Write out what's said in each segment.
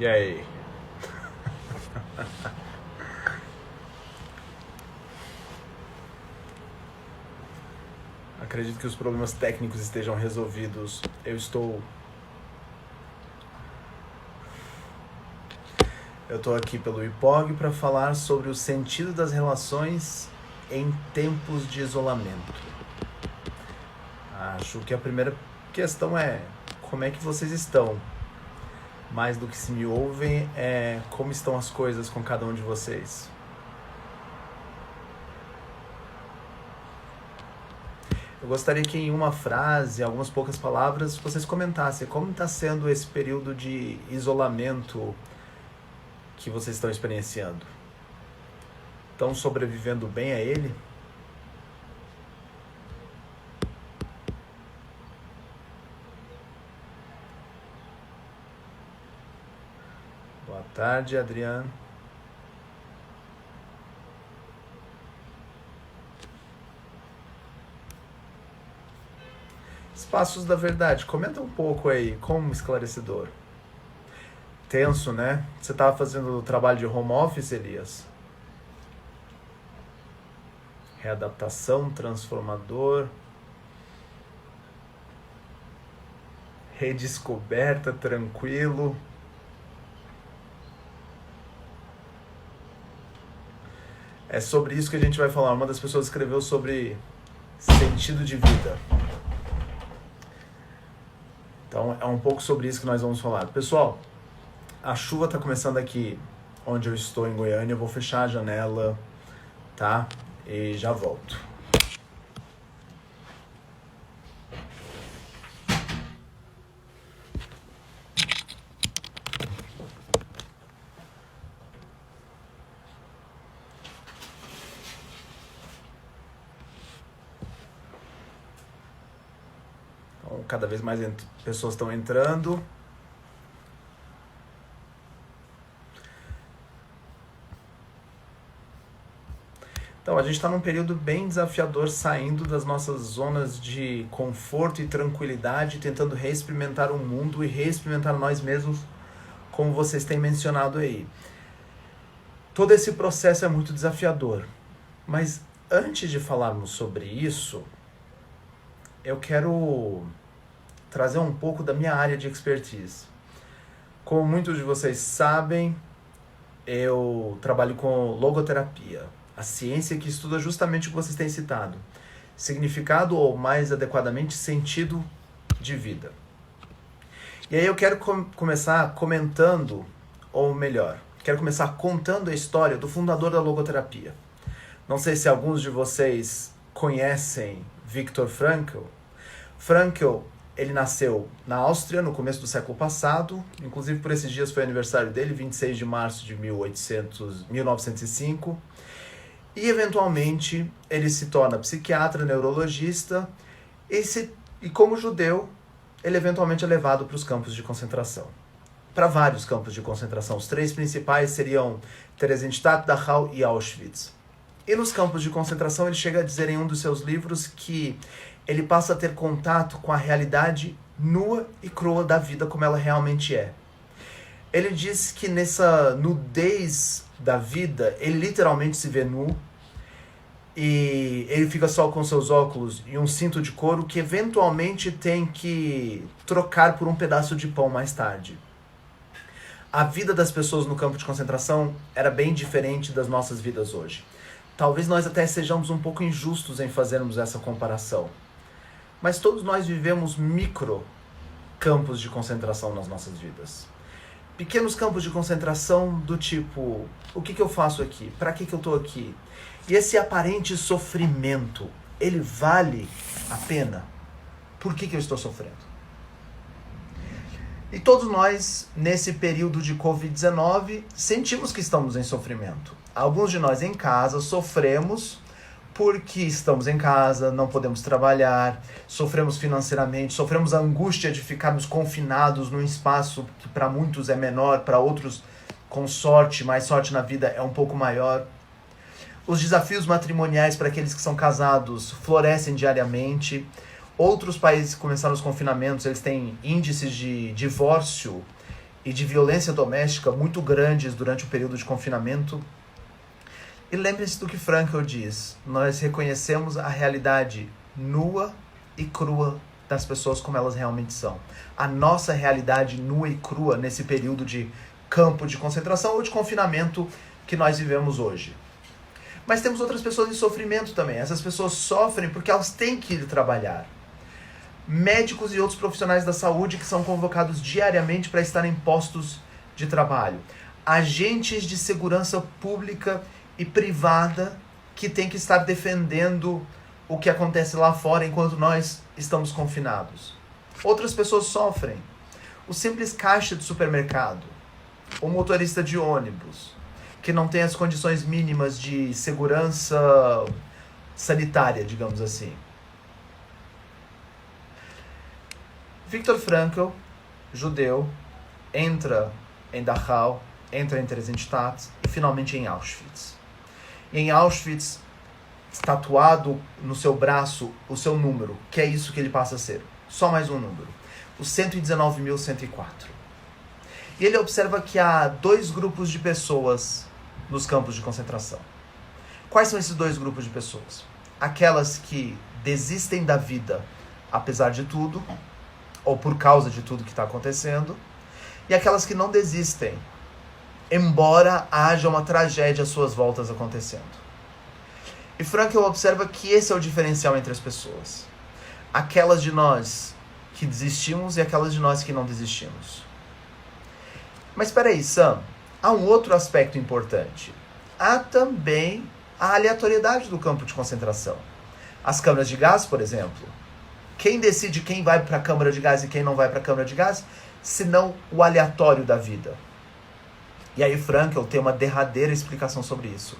E aí? Acredito que os problemas técnicos estejam resolvidos. Eu estou aqui pelo IPOG para falar sobre o sentido das relações em tempos de isolamento. Acho que a primeira questão é como é que vocês estão. Mais do que se me ouvem, é como estão as coisas com cada um de vocês. Eu gostaria que em uma frase, algumas poucas palavras, vocês comentassem como está sendo esse período de isolamento que vocês estão experienciando. Estão sobrevivendo bem a ele? Boa tarde, Adriano. Espaços da verdade, comenta um pouco aí, como esclarecedor. Tenso, né? Você estava fazendo o trabalho de home office, Elias? Readaptação, transformador. Redescoberta, tranquilo. É sobre isso que a gente vai falar. Uma das pessoas escreveu sobre sentido de vida. Então é um pouco sobre isso que nós vamos falar. Pessoal, a chuva está começando aqui onde eu estou, em Goiânia. Eu vou fechar a janela, tá? E já volto. Então, cada vez mais pessoas estão entrando. Então, a gente está num período bem desafiador, saindo das nossas zonas de conforto e tranquilidade, tentando reexperimentar o mundo e reexperimentar nós mesmos, como vocês têm mencionado aí. Todo esse processo é muito desafiador, mas antes de falarmos sobre isso, eu quero trazer um pouco da minha área de expertise. Como muitos de vocês sabem, eu trabalho com logoterapia, a ciência que estuda justamente o que vocês têm citado. Significado, ou mais adequadamente, sentido de vida. E aí eu quero começar comentando, ou melhor, quero começar contando a história do fundador da logoterapia. Não sei se alguns de vocês conhecem Viktor Frankl. Frankl, ele nasceu na Áustria no começo do século passado, inclusive por esses dias foi aniversário dele, 26 de março de 1905. E, eventualmente, ele se torna psiquiatra, neurologista, e como judeu, ele eventualmente é levado para os campos de concentração. Para vários campos de concentração. Os 3 principais seriam Theresienstadt, Dachau e Auschwitz. E nos campos de concentração, ele chega a dizer em um dos seus livros que ele passa a ter contato com a realidade nua e crua da vida como ela realmente é. Ele diz que nessa nudez da vida, ele literalmente se vê nu e ele fica só com seus óculos e um cinto de couro que eventualmente tem que trocar por um pedaço de pão mais tarde. A vida das pessoas no campo de concentração era bem diferente das nossas vidas hoje. Talvez nós até sejamos um pouco injustos em fazermos essa comparação. Mas todos nós vivemos micro campos de concentração nas nossas vidas. Pequenos campos de concentração do tipo, o que eu faço aqui? Para que eu estou aqui? E esse aparente sofrimento, ele vale a pena? Por que eu estou sofrendo? E todos nós, nesse período de Covid-19, sentimos que estamos em sofrimento. Alguns de nós em casa sofremos porque estamos em casa, não podemos trabalhar, sofremos financeiramente, sofremos a angústia de ficarmos confinados num espaço que para muitos é menor, para outros com sorte, mais sorte na vida é um pouco maior. Os desafios matrimoniais para aqueles que são casados florescem diariamente. Outros países que começaram os confinamentos, eles têm índices de divórcio e de violência doméstica muito grandes durante o período de confinamento. E lembre-se do que Frankl diz: nós reconhecemos a realidade nua e crua das pessoas como elas realmente são. A nossa realidade nua e crua nesse período de campo de concentração ou de confinamento que nós vivemos hoje. Mas temos outras pessoas em sofrimento também. Essas pessoas sofrem porque elas têm que ir trabalhar. Médicos e outros profissionais da saúde que são convocados diariamente para estar em postos de trabalho. Agentes de segurança pública e privada que têm que estar defendendo o que acontece lá fora enquanto nós estamos confinados. Outras pessoas sofrem. O simples caixa de supermercado, o motorista de ônibus, que não tem as condições mínimas de segurança sanitária, digamos assim. Viktor Frankl, judeu, entra em Dachau, entra em Theresienstadt e finalmente em Auschwitz. E em Auschwitz, tatuado no seu braço o seu número, que é isso que ele passa a ser. Só mais um número. O 119.104. E ele observa que há dois grupos de pessoas nos campos de concentração. Quais são esses dois grupos de pessoas? Aquelas que desistem da vida apesar de tudo, ou por causa de tudo que está acontecendo, e aquelas que não desistem, embora haja uma tragédia às suas voltas acontecendo. E Frankl observa que esse é o diferencial entre as pessoas. Aquelas de nós que desistimos e aquelas de nós que não desistimos. Mas espera aí, Sam, há um outro aspecto importante. Há também a aleatoriedade do campo de concentração. As câmaras de gás, por exemplo. Quem decide quem vai para a câmara de gás e quem não vai para a câmara de gás, senão o aleatório da vida. E aí Frankl tem uma derradeira explicação sobre isso.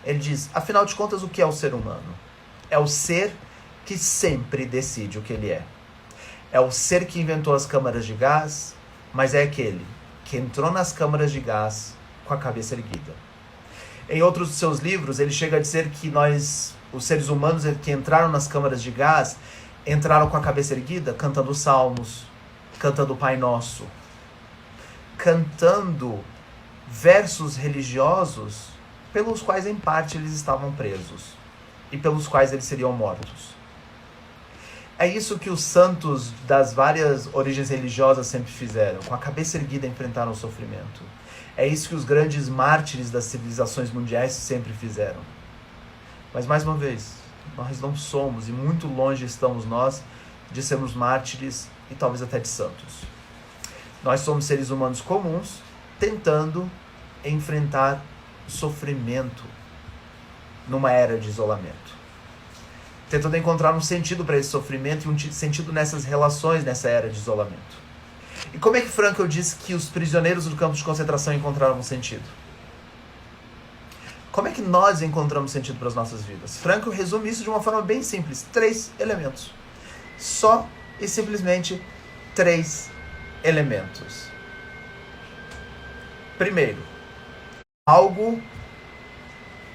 Ele diz, afinal de contas, o que é o ser humano? É o ser que sempre decide o que ele é. É o ser que inventou as câmaras de gás, mas é aquele que entrou nas câmaras de gás com a cabeça erguida. Em outros de seus livros, ele chega a dizer que nós, os seres humanos que entraram nas câmaras de gás, entraram com a cabeça erguida, cantando salmos, cantando o Pai Nosso, cantando versos religiosos pelos quais, em parte, eles estavam presos e pelos quais eles seriam mortos. É isso que os santos das várias origens religiosas sempre fizeram. Com a cabeça erguida enfrentaram o sofrimento. É isso que os grandes mártires das civilizações mundiais sempre fizeram. Mas, mais uma vez, nós não somos, e muito longe estamos nós, de sermos mártires e talvez até de santos. Nós somos seres humanos comuns, tentando enfrentar sofrimento numa era de isolamento. Tentando encontrar um sentido para esse sofrimento e um sentido nessas relações nessa era de isolamento. E como é que Frankl diz que os prisioneiros do campo de concentração encontraram um sentido? Como é que nós encontramos sentido para as nossas vidas? Frankl resume isso de uma forma bem simples. 3 elementos. Só e simplesmente 3 elementos. Primeiro, algo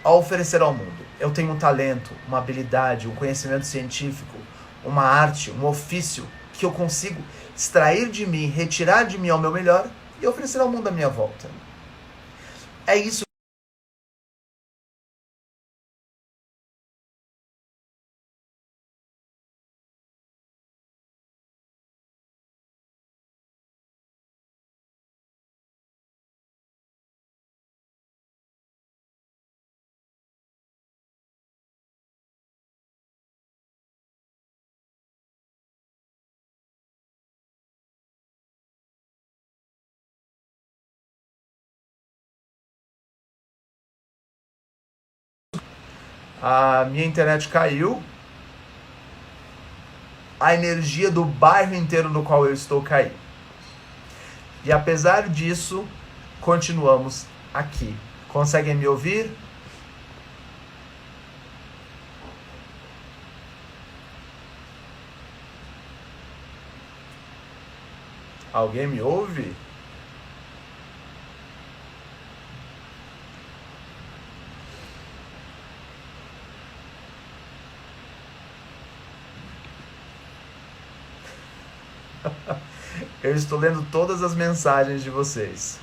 a oferecer ao mundo. Eu tenho um talento, uma habilidade, um conhecimento científico, uma arte, um ofício que eu consigo extrair de mim, retirar de mim ao meu melhor e oferecer ao mundo à minha volta. É isso. A minha internet caiu. A energia do bairro inteiro no qual eu estou caiu. E apesar disso, continuamos aqui. Conseguem me ouvir? Alguém me ouve? Eu estou lendo todas as mensagens de vocês.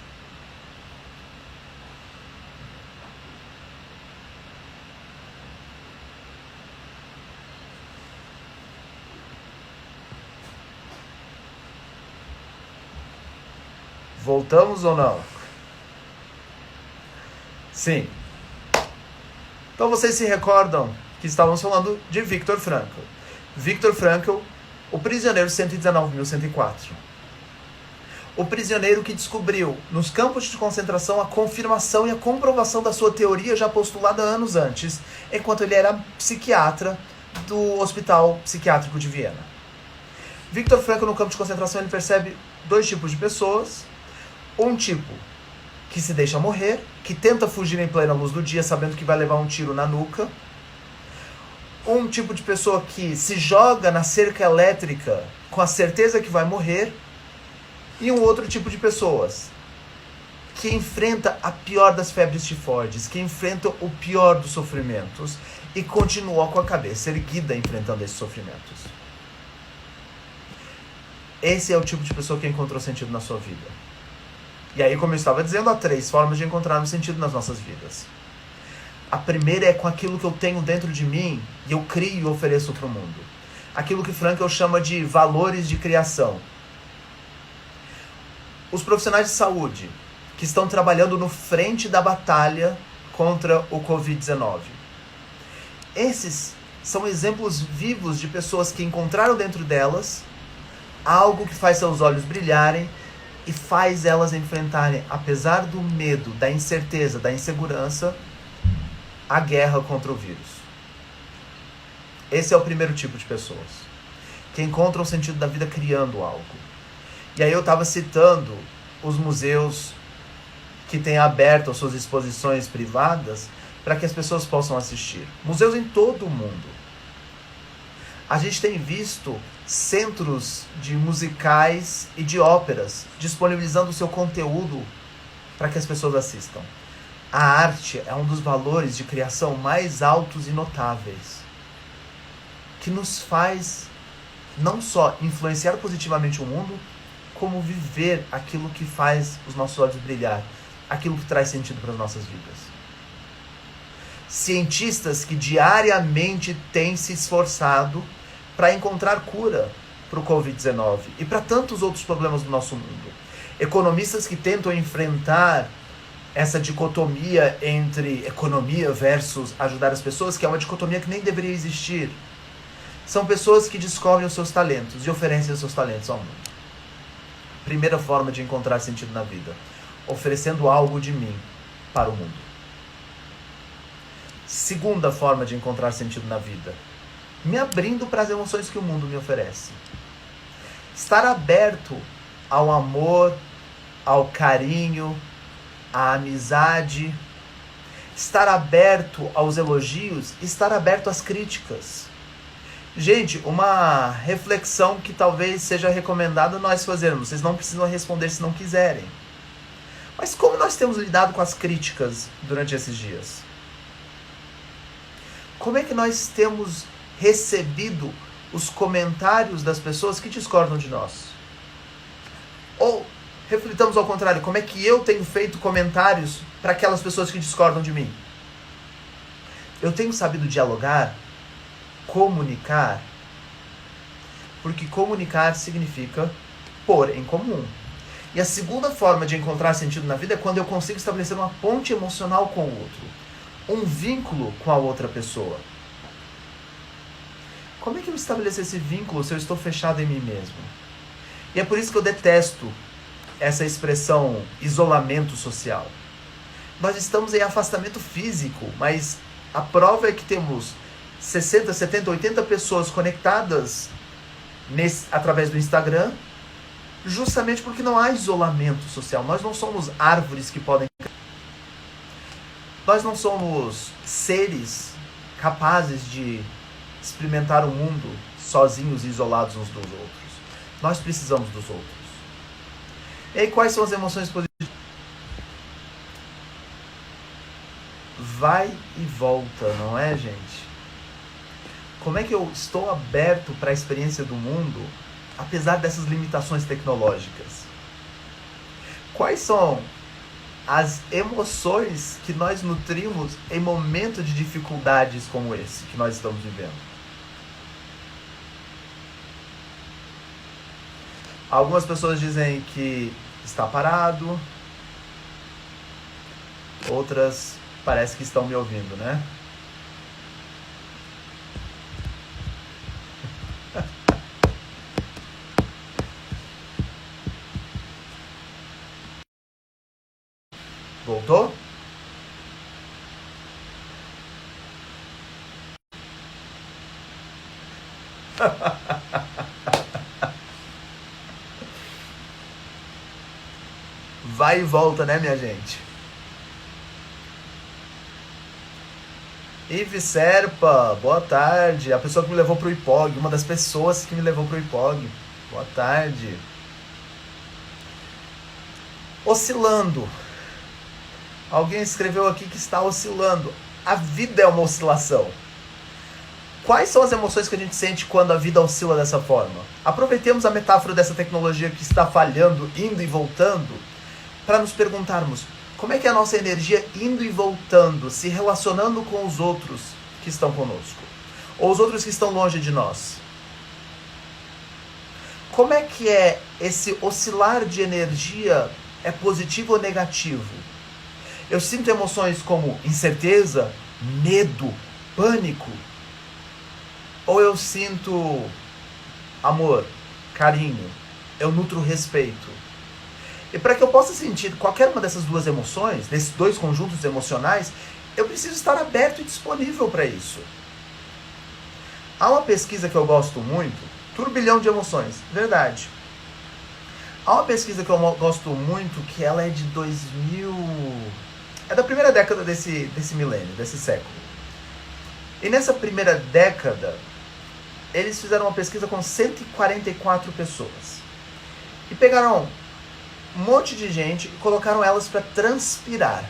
Voltamos ou não? Sim. Então vocês se recordam que estávamos falando de Viktor Frankl. Viktor Frankl, o prisioneiro 119.104. O prisioneiro que descobriu nos campos de concentração a confirmação e a comprovação da sua teoria já postulada anos antes, enquanto ele era psiquiatra do Hospital Psiquiátrico de Viena. Viktor Frankl, no campo de concentração, ele percebe dois tipos de pessoas. Um tipo que se deixa morrer, que tenta fugir em plena luz do dia, sabendo que vai levar um tiro na nuca. Um tipo de pessoa que se joga na cerca elétrica com a certeza que vai morrer. E um outro tipo de pessoas que enfrenta a pior das febres tifoides, que enfrenta o pior dos sofrimentos e continua com a cabeça erguida enfrentando esses sofrimentos. Esse é o tipo de pessoa que encontrou sentido na sua vida. E aí, como eu estava dizendo, há 3 formas de encontrarmos sentido nas nossas vidas. A primeira é com aquilo que eu tenho dentro de mim e eu crio e ofereço para o mundo. Aquilo que Frankl chama de valores de criação. Os profissionais de saúde que estão trabalhando no frente da batalha contra o Covid-19. Esses são exemplos vivos de pessoas que encontraram dentro delas algo que faz seus olhos brilharem e faz elas enfrentarem, apesar do medo, da incerteza, da insegurança, a guerra contra o vírus. Esse é o primeiro tipo de pessoas, que encontram o sentido da vida criando algo. E aí eu estava citando os museus que têm aberto as suas exposições privadas para que as pessoas possam assistir. Museus em todo o mundo. A gente tem visto centros de musicais e de óperas disponibilizando o seu conteúdo para que as pessoas assistam. A arte é um dos valores de criação mais altos e notáveis, que nos faz não só influenciar positivamente o mundo, como viver aquilo que faz os nossos olhos brilhar, aquilo que traz sentido para as nossas vidas. Cientistas que diariamente têm se esforçado para encontrar cura para o Covid-19 e para tantos outros problemas do nosso mundo. Economistas que tentam enfrentar essa dicotomia entre economia versus ajudar as pessoas, que é uma dicotomia que nem deveria existir. São pessoas que descobrem os seus talentos e oferecem os seus talentos ao mundo. Primeira forma de encontrar sentido na vida: oferecendo algo de mim para o mundo. Segunda forma de encontrar sentido na vida: me abrindo para as emoções que o mundo me oferece. Estar aberto ao amor, ao carinho, à amizade. Estar aberto aos elogios, estar aberto às críticas. Gente, uma reflexão que talvez seja recomendado nós fazermos. Vocês não precisam responder se não quiserem. Mas como nós temos lidado com as críticas durante esses dias? Como é que nós temos recebido os comentários das pessoas que discordam de nós? Ou, reflitamos ao contrário, como é que eu tenho feito comentários para aquelas pessoas que discordam de mim? Eu tenho sabido dialogar, comunicar, porque comunicar significa pôr em comum. E a segunda forma de encontrar sentido na vida é quando eu consigo estabelecer uma ponte emocional com o outro, um vínculo com a outra pessoa. Como é que eu estabeleço esse vínculo se eu estou fechado em mim mesmo? E é por isso que eu detesto essa expressão isolamento social. Nós estamos em afastamento físico, mas a prova é que temos 60, 70, 80 pessoas conectadas através do Instagram, justamente porque não há isolamento social. Nós não somos árvores que podem... Nós não somos seres capazes de experimentar o mundo sozinhos e isolados uns dos outros. Nós precisamos dos outros. E aí, quais são as emoções positivas? Vai e volta, não é, gente? Como é que eu estou aberto para a experiência do mundo apesar dessas limitações tecnológicas? Quais são as emoções que nós nutrimos em momentos de dificuldades como esse que nós estamos vivendo? Algumas pessoas dizem que está parado, outras parece que estão me ouvindo, né? Voltou? Vai e volta, né, minha gente? Ive Serpa, boa tarde. A pessoa que me levou pro IPOG, uma das pessoas que me levou pro IPOG. Boa tarde. Oscilando. Alguém escreveu aqui que está oscilando. A vida é uma oscilação. Quais são as emoções que a gente sente quando a vida oscila dessa forma? Aproveitemos a metáfora dessa tecnologia que está falhando, indo e voltando, para nos perguntarmos como é que é a nossa energia indo e voltando, se relacionando com os outros que estão conosco, ou os outros que estão longe de nós. Como é que é esse oscilar de energia? É positivo ou negativo? Eu sinto emoções como incerteza, medo, pânico, ou eu sinto amor, carinho, eu nutro respeito. E para que eu possa sentir qualquer uma dessas duas emoções, desses dois conjuntos emocionais, eu preciso estar aberto e disponível para isso. Há uma pesquisa que eu gosto muito, turbilhão de emoções, verdade. Há uma pesquisa que eu gosto muito, que ela é de 2000... É da primeira década desse milênio, desse século. E nessa primeira década, eles fizeram uma pesquisa com 144 pessoas. E pegaram um monte de gente e colocaram elas para transpirar.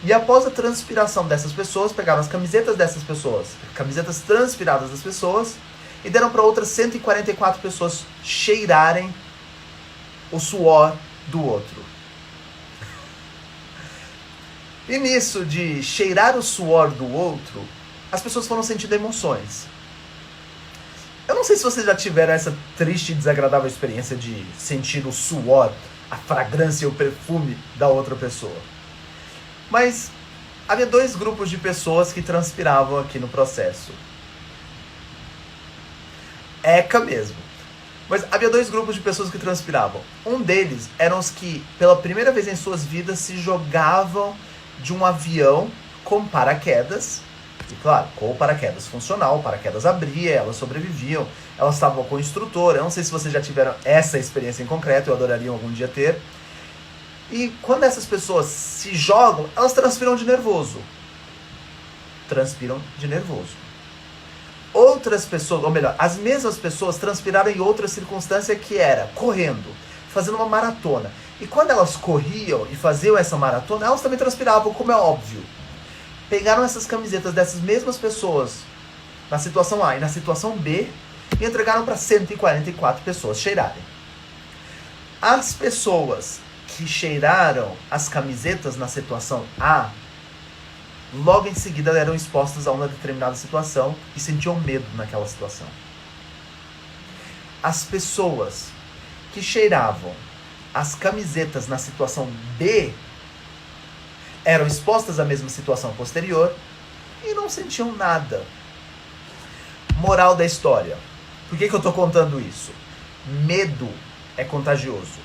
E após a transpiração dessas pessoas, pegaram as camisetas dessas pessoas, camisetas transpiradas das pessoas, e deram para outras 144 pessoas cheirarem o suor do outro. E nisso de cheirar o suor do outro, as pessoas foram sentindo emoções. Eu não sei se vocês já tiveram essa triste e desagradável experiência de sentir o suor, a fragrância e o perfume da outra pessoa. Mas havia dois grupos de pessoas que transpiravam aqui no processo. Eca mesmo. Mas havia dois grupos de pessoas que transpiravam. Um deles eram os que, pela primeira vez em suas vidas, se jogavam de um avião com paraquedas. E claro, com o paraquedas funcional, o paraquedas abria, elas sobreviviam, elas estavam com o instrutor. Eu não sei se vocês já tiveram essa experiência em concreto, eu adoraria algum dia ter. E quando essas pessoas se jogam, elas transpiram de nervoso. Transpiram de nervoso. Outras pessoas, ou melhor, as mesmas pessoas transpiraram em outra circunstância que era correndo, fazendo uma maratona. E quando elas corriam e faziam essa maratona, elas também transpiravam, como é óbvio. Pegaram essas camisetas dessas mesmas pessoas na situação A e na situação B e entregaram para 144 pessoas cheirarem. As pessoas que cheiraram as camisetas na situação A, logo em seguida eram expostas a uma determinada situação e sentiam medo naquela situação. As pessoas que cheiravam as camisetas na situação B eram expostas à mesma situação posterior e não sentiam nada. Moral da história. Por que eu estou contando isso? Medo é contagioso.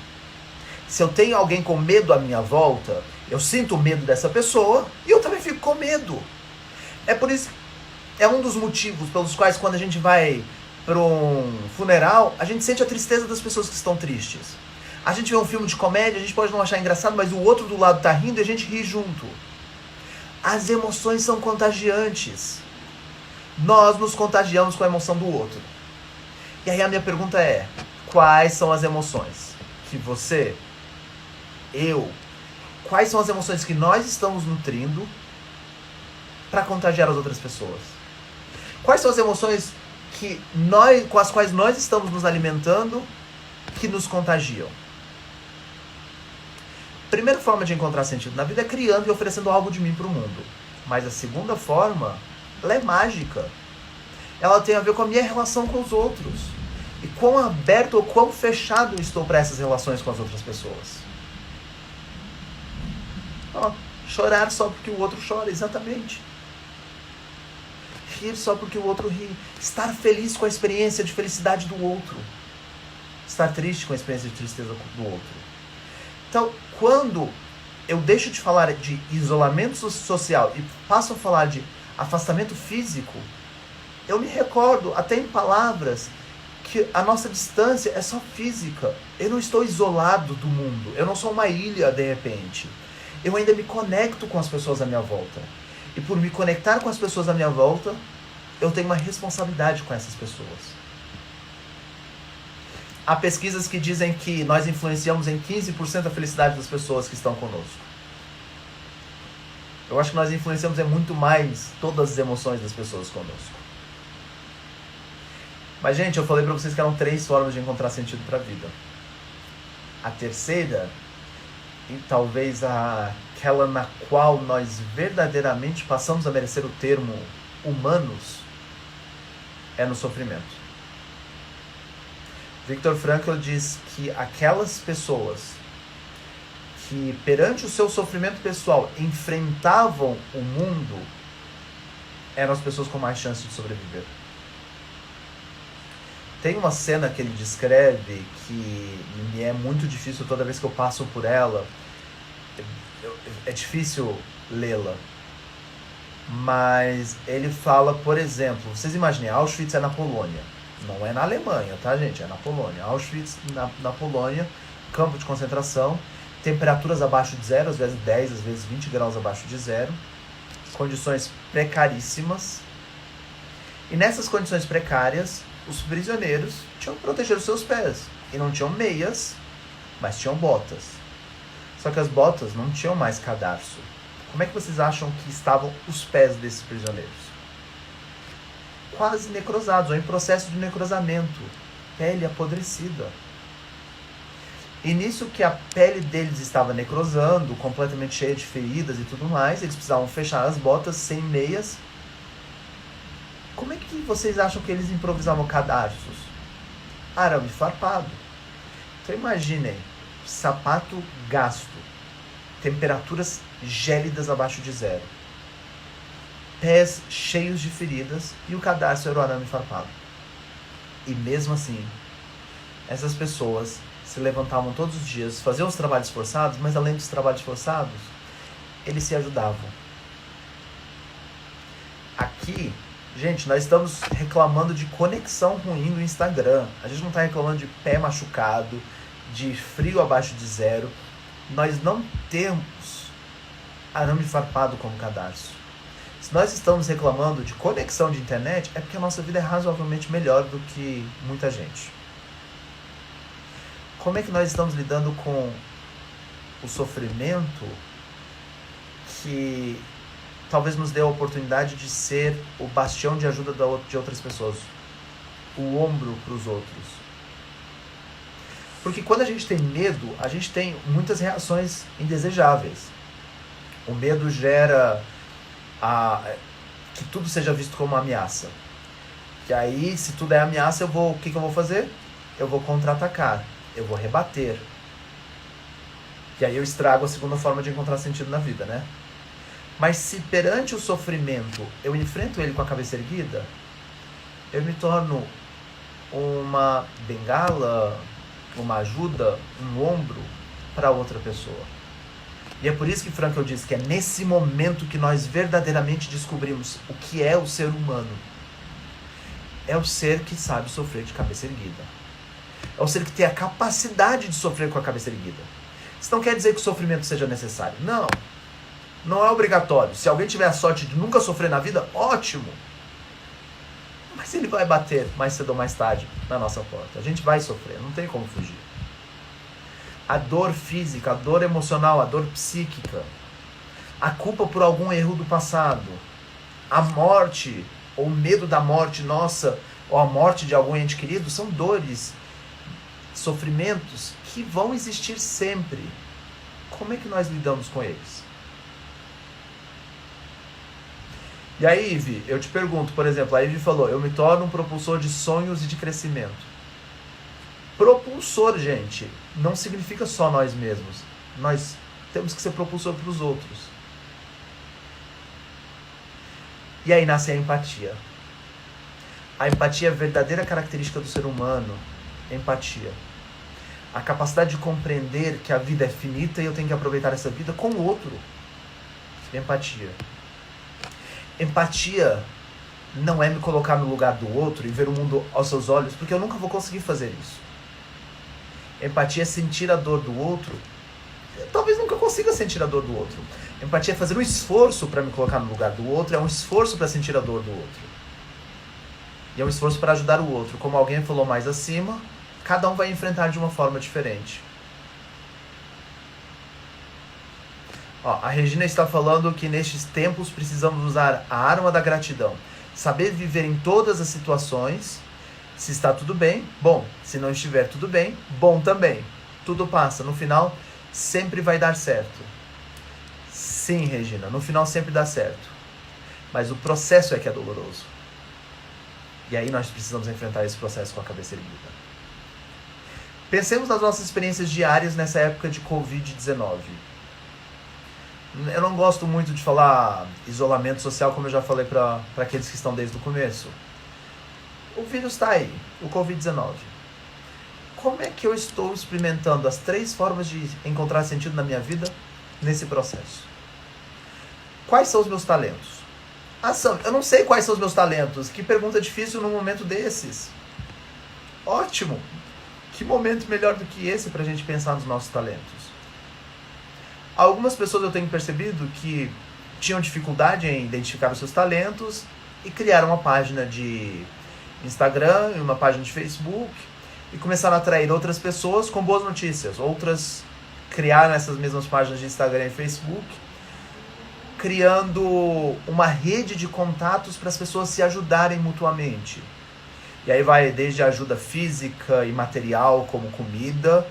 Se eu tenho alguém com medo à minha volta, eu sinto o medo dessa pessoa e eu também fico com medo. É por isso, é um dos motivos pelos quais quando a gente vai para um funeral, a gente sente a tristeza das pessoas que estão tristes. A gente vê um filme de comédia, a gente pode não achar engraçado, mas o outro do lado tá rindo e a gente ri junto. As emoções são contagiantes. Nós nos contagiamos com a emoção do outro. E aí a minha pergunta é, quais são as emoções que você, eu, quais são as emoções que nós estamos nutrindo para contagiar as outras pessoas? Quais são as emoções com as quais nós estamos nos alimentando que nos contagiam. A primeira forma de encontrar sentido na vida é criando e oferecendo algo de mim para o mundo. Mas a segunda forma, ela é mágica. Ela tem a ver com a minha relação com os outros. E quão aberto ou quão fechado eu estou para essas relações com as outras pessoas. Chorar só porque o outro chora, exatamente. Rir só porque o outro ri. Estar feliz com a experiência de felicidade do outro. Estar triste com a experiência de tristeza do outro. Então, quando eu deixo de falar de isolamento social e passo a falar de afastamento físico, eu me recordo, até em palavras, que a nossa distância é só física. Eu não estou isolado do mundo. Eu não sou uma ilha, de repente. Eu ainda me conecto com as pessoas à minha volta. E por me conectar com as pessoas à minha volta, eu tenho uma responsabilidade com essas pessoas. Há pesquisas que dizem que nós influenciamos em 15% a felicidade das pessoas que estão conosco. Eu acho que nós influenciamos muito mais todas as emoções das pessoas conosco. Mas, gente, eu falei pra vocês que eram 3 formas de encontrar sentido pra vida. A terceira, e talvez aquela na qual nós verdadeiramente passamos a merecer o termo humanos, é no sofrimento. Viktor Frankl diz que aquelas pessoas que perante o seu sofrimento pessoal enfrentavam o mundo eram as pessoas com mais chance de sobreviver. Tem uma cena que ele descreve que me é muito difícil toda vez que eu passo por ela. É difícil lê-la. Mas ele fala, por exemplo, vocês imaginem, Auschwitz é na Polônia. Não é na Alemanha, tá, gente? É na Polônia. Auschwitz, na Polônia, campo de concentração, temperaturas abaixo de zero, às vezes 10, às vezes 20 graus abaixo de zero, condições precaríssimas. E nessas condições precárias, os prisioneiros tinham que proteger os seus pés. E não tinham meias, mas tinham botas. Só que as botas não tinham mais cadarço. Como é que vocês acham que estavam os pés desses prisioneiros? Quase necrosados, ou em processo de necrosamento. Pele apodrecida. E nisso que a pele deles estava necrosando, completamente cheia de feridas e tudo mais, eles precisavam fechar as botas sem meias. Como é que vocês acham que eles improvisavam cadarços? Arame farpado. Então imaginem, sapato gasto, temperaturas gélidas abaixo de zero, pés cheios de feridas e o cadarço era o arame farpado. E mesmo assim, essas pessoas se levantavam todos os dias, faziam os trabalhos forçados, mas além dos trabalhos forçados, eles se ajudavam. Aqui, gente, nós estamos reclamando de conexão ruim no Instagram. A gente não está reclamando de pé machucado, de frio abaixo de zero. Nós não temos arame farpado como cadarço. Se nós estamos reclamando de conexão de internet, é porque a nossa vida é razoavelmente melhor do que muita gente. Como é que nós estamos lidando com o sofrimento que talvez nos dê a oportunidade de ser o bastião de ajuda de outras pessoas, o ombro para os outros? Porque quando a gente tem medo, a gente tem muitas reações indesejáveis. O medo gera que tudo seja visto como uma ameaça. Que aí, se tudo é ameaça, o que eu vou fazer? Eu vou contra-atacar, eu vou rebater. E aí eu estrago a segunda forma de encontrar sentido na vida, né? Mas se perante o sofrimento eu enfrento ele com a cabeça erguida, eu me torno uma bengala, uma ajuda, um ombro para outra pessoa. E é por isso que Frankl diz que é nesse momento que nós verdadeiramente descobrimos o que é o ser humano. É o ser que sabe sofrer de cabeça erguida. É o ser que tem a capacidade de sofrer com a cabeça erguida. Isso não quer dizer que o sofrimento seja necessário. Não. Não é obrigatório. Se alguém tiver a sorte de nunca sofrer na vida, ótimo. Mas ele vai bater mais cedo ou mais tarde na nossa porta. A gente vai sofrer, não tem como fugir. A dor física, a dor emocional, a dor psíquica, a culpa por algum erro do passado, a morte ou o medo da morte nossa ou a morte de algum ente querido, são dores, sofrimentos que vão existir sempre. Como é que nós lidamos com eles? E aí, Ivy, eu te pergunto, por exemplo, a Ivy falou, eu me torno um propulsor de sonhos e de crescimento. Propulsor, gente, não significa só nós mesmos. Nós temos que ser propulsor para os outros. E aí nasce a empatia. A empatia é a verdadeira característica do ser humano. Empatia. A capacidade de compreender que a vida é finita e eu tenho que aproveitar essa vida com o outro. Empatia. Empatia não é me colocar no lugar do outro e ver o mundo aos seus olhos, porque eu nunca vou conseguir fazer isso. Empatia é sentir a dor do outro. Eu talvez nunca consiga sentir a dor do outro. Empatia é fazer um esforço para me colocar no lugar do outro, é um esforço para sentir a dor do outro. E é um esforço para ajudar o outro. Como alguém falou mais acima, cada um vai enfrentar de uma forma diferente. A Regina está falando que nestes tempos precisamos usar a arma da gratidão. Saber viver em todas as situações. Se está tudo bem, bom. Se não estiver tudo bem, bom também. Tudo passa. No final, sempre vai dar certo. Sim, Regina, no final sempre dá certo. Mas o processo é que é doloroso. E aí nós precisamos enfrentar esse processo com a cabeça erguida. Pensemos nas nossas experiências diárias nessa época de Covid-19. Eu não gosto muito de falar isolamento social, como eu já falei para aqueles que estão desde o começo. O vírus está aí, o Covid-19. Como é que eu estou experimentando as 3 formas de encontrar sentido na minha vida nesse processo? Quais são os meus talentos? Eu não sei quais são os meus talentos. Que pergunta difícil num momento desses. Ótimo! Que momento melhor do que esse para a gente pensar nos nossos talentos? Algumas pessoas eu tenho percebido que tinham dificuldade em identificar os seus talentos e criaram uma página de Instagram e uma página de Facebook e começaram a atrair outras pessoas com boas notícias. Outras criaram essas mesmas páginas de Instagram e Facebook, criando uma rede de contatos para as pessoas se ajudarem mutuamente. E aí vai desde ajuda física e material, como comida,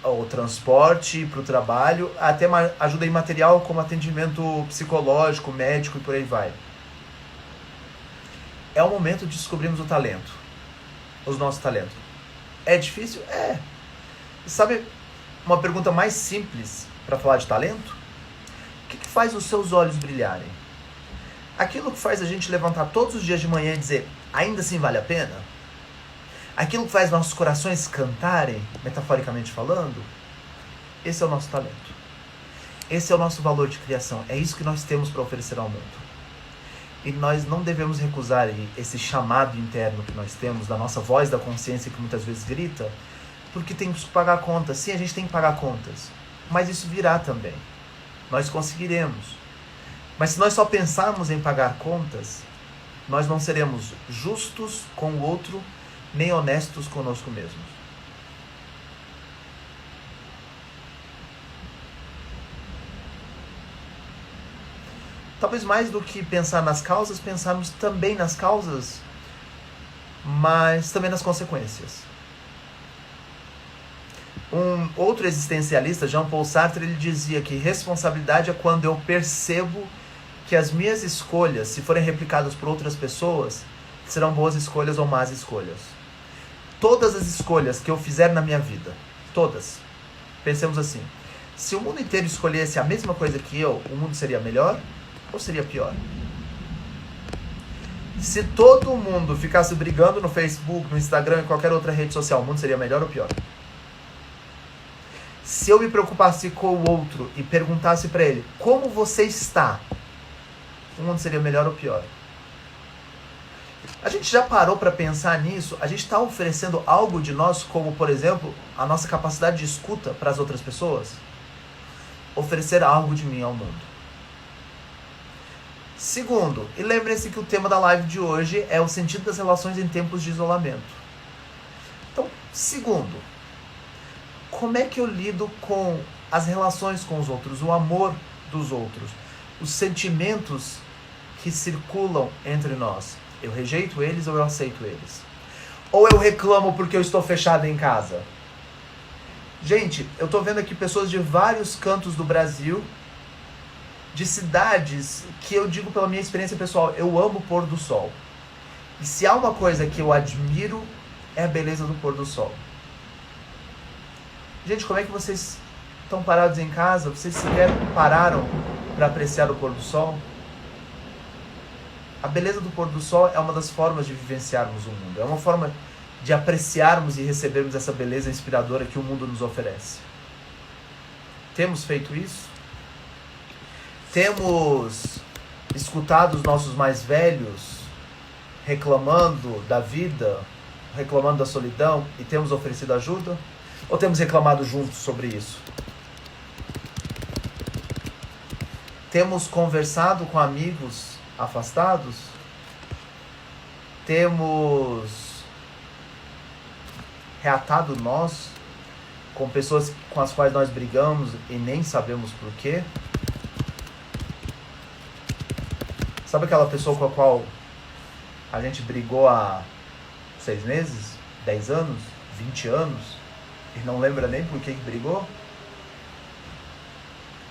ou transporte para o trabalho, até ajuda imaterial como atendimento psicológico, médico e por aí vai. É o momento de descobrirmos o talento, os nossos talentos. É difícil? É. Sabe uma pergunta mais simples para falar de talento? O que faz os seus olhos brilharem? Aquilo que faz a gente levantar todos os dias de manhã e dizer, ainda assim vale a pena? Aquilo que faz nossos corações cantarem, metaforicamente falando, esse é o nosso talento. Esse é o nosso valor de criação. É isso que nós temos para oferecer ao mundo. E nós não devemos recusar esse chamado interno que nós temos, da nossa voz da consciência que muitas vezes grita, porque temos que pagar contas. Sim, a gente tem que pagar contas. Mas isso virá também. Nós conseguiremos. Mas se nós só pensarmos em pagar contas, nós não seremos justos com o outro, nem honestos conosco mesmos. Talvez mais do que pensar nas causas, pensarmos também nas causas, mas também nas consequências. Um outro existencialista, Jean-Paul Sartre, ele dizia que responsabilidade é quando eu percebo que as minhas escolhas, se forem replicadas por outras pessoas, serão boas escolhas ou más escolhas. Todas as escolhas que eu fizer na minha vida, todas, pensemos assim, se o mundo inteiro escolhesse a mesma coisa que eu, o mundo seria melhor ou seria pior? Se todo mundo ficasse brigando no Facebook, no Instagram e qualquer outra rede social, o mundo seria melhor ou pior? Se eu me preocupasse com o outro e perguntasse para ele, como você está? O mundo seria melhor ou pior? A gente já parou para pensar nisso? A gente está oferecendo algo de nós, como, por exemplo, a nossa capacidade de escuta para as outras pessoas? Oferecer algo de mim ao mundo. Segundo, e lembrem-se que o tema da live de hoje é o sentido das relações em tempos de isolamento. Então, segundo, como é que eu lido com as relações com os outros, o amor dos outros, os sentimentos que circulam entre nós? Eu rejeito eles ou eu aceito eles? Ou eu reclamo porque eu estou fechado em casa? Gente, eu estou vendo aqui pessoas de vários cantos do Brasil, de cidades que eu digo pela minha experiência pessoal, eu amo o pôr do sol. E se há uma coisa que eu admiro, é a beleza do pôr do sol. Gente, como é que vocês estão parados em casa? Vocês sequer pararam para apreciar o pôr do sol? A beleza do pôr do sol é uma das formas de vivenciarmos o mundo. É uma forma de apreciarmos e recebermos essa beleza inspiradora que o mundo nos oferece. Temos feito isso? Temos escutado os nossos mais velhos reclamando da vida, reclamando da solidão e temos oferecido ajuda? Ou temos reclamado juntos sobre isso? Temos conversado com amigos afastados? Temos reatado nós com pessoas com as quais nós brigamos e nem sabemos por quê? Sabe aquela pessoa com a qual a gente brigou há 6 meses, 10 anos, 20 anos e não lembra nem por que brigou?